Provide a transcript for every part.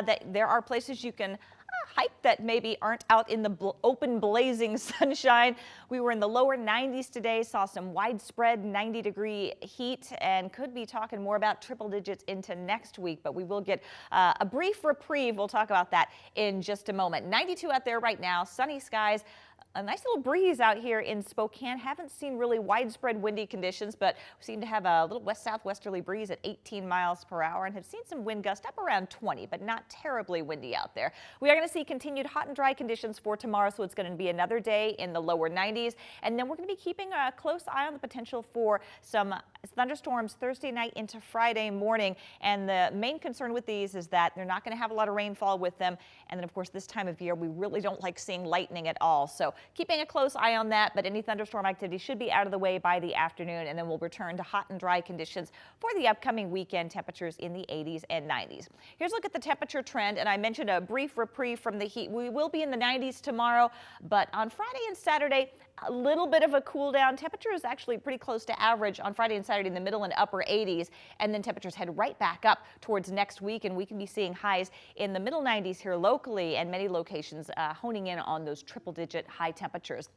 that there are places you can hike that maybe aren't out in the open blazing sunshine. We were in the lower 90s today, saw some widespread 90-degree heat, and could be talking more about triple digits into next week, but we will get a brief reprieve. We'll talk about that in just a moment. 92 out there right now, sunny skies. A nice little breeze out here in Spokane. Haven't seen really widespread windy conditions, but we seem to have a little west-southwesterly breeze at 18 miles per hour and have seen some wind gusts up around 20, but not terribly windy out there. We are going to see continued hot and dry conditions for tomorrow, so it's going to be another day in the lower 90s. And then we're going to be keeping a close eye on the potential for some thunderstorms Thursday night into Friday morning. And the main concern with these is that they're not going to have a lot of rainfall with them. And then, of course, this time of year, we really don't like seeing lightning at all. So keeping a close eye on that, but any thunderstorm activity should be out of the way by the afternoon, and then we'll return to hot and dry conditions for the upcoming weekend, temperatures in the 80s and 90s. Here's a look at the temperature trend, and I mentioned a brief reprieve from the heat. We will be in the 90s tomorrow, but on Friday and Saturday, a little bit of a cool down. Temperature is actually pretty close to average on Friday and Saturday in the middle and upper 80s, and then temperatures head right back up towards next week, and we can be seeing highs in the middle 90s here locally, and many locations honing in on those triple-digit high temperatures.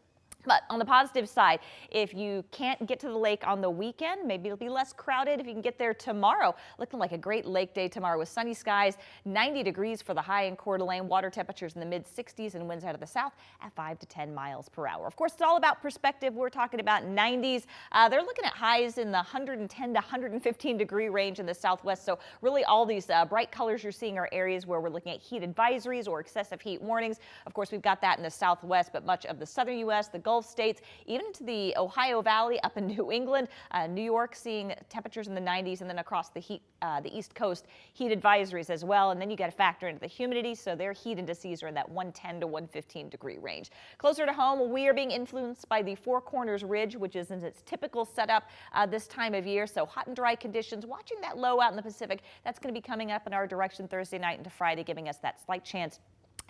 But on the positive side, if you can't get to the lake on the weekend, maybe it'll be less crowded if you can get there tomorrow. Looking like a great lake day tomorrow with sunny skies, 90 degrees for the high in Coeur d'Alene, water temperatures in the mid-60s and winds out of the south at 5 to 10 miles per hour. Of course, it's all about perspective. We're talking about 90s. They're looking at highs in the 110 to 115 degree range in the southwest. So really all these bright colors you're seeing are areas where we're looking at heat advisories or excessive heat warnings. Of course, we've got that in the southwest, but much of the southern U.S., the Gulf states, even into the Ohio Valley up in New England, New York seeing temperatures in the 90s, and then across the East Coast, heat advisories as well. And then you got to factor into the humidity, so their heat indices are in that 110 to 115 degree range. Closer to home, we are being influenced by the Four Corners Ridge, which is in its typical setup this time of year. So hot and dry conditions, watching that low out in the Pacific. That's going to be coming up in our direction Thursday night into Friday, giving us that slight chance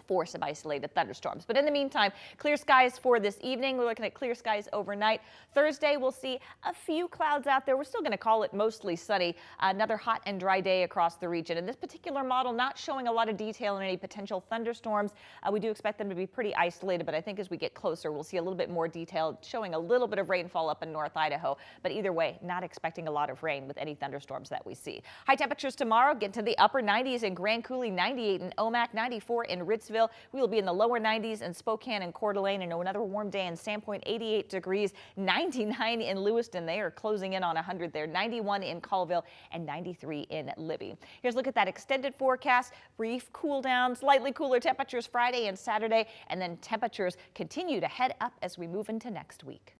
for some isolated thunderstorms. But in the meantime, clear skies for this evening. We're looking at clear skies overnight. Thursday, we'll see a few clouds out there. We're still going to call it mostly sunny. Another hot and dry day across the region. And this particular model not showing a lot of detail on any potential thunderstorms. We do expect them to be pretty isolated, but I think as we get closer, we'll see a little bit more detail, showing a little bit of rainfall up in North Idaho. But either way, not expecting a lot of rain with any thunderstorms that we see. High temperatures tomorrow get to the upper 90s in Grand Coulee, 98 in Omak, 94 in Ritzville. We will be in the lower 90s in Spokane and Coeur d'Alene, and another warm day in Sandpoint, 88 degrees, 99 in Lewiston. They are closing in on 100 there, 91 in Colville, and 93 in Libby. Here's a look at that extended forecast. Brief cool down, slightly cooler temperatures Friday and Saturday, and then temperatures continue to head up as we move into next week.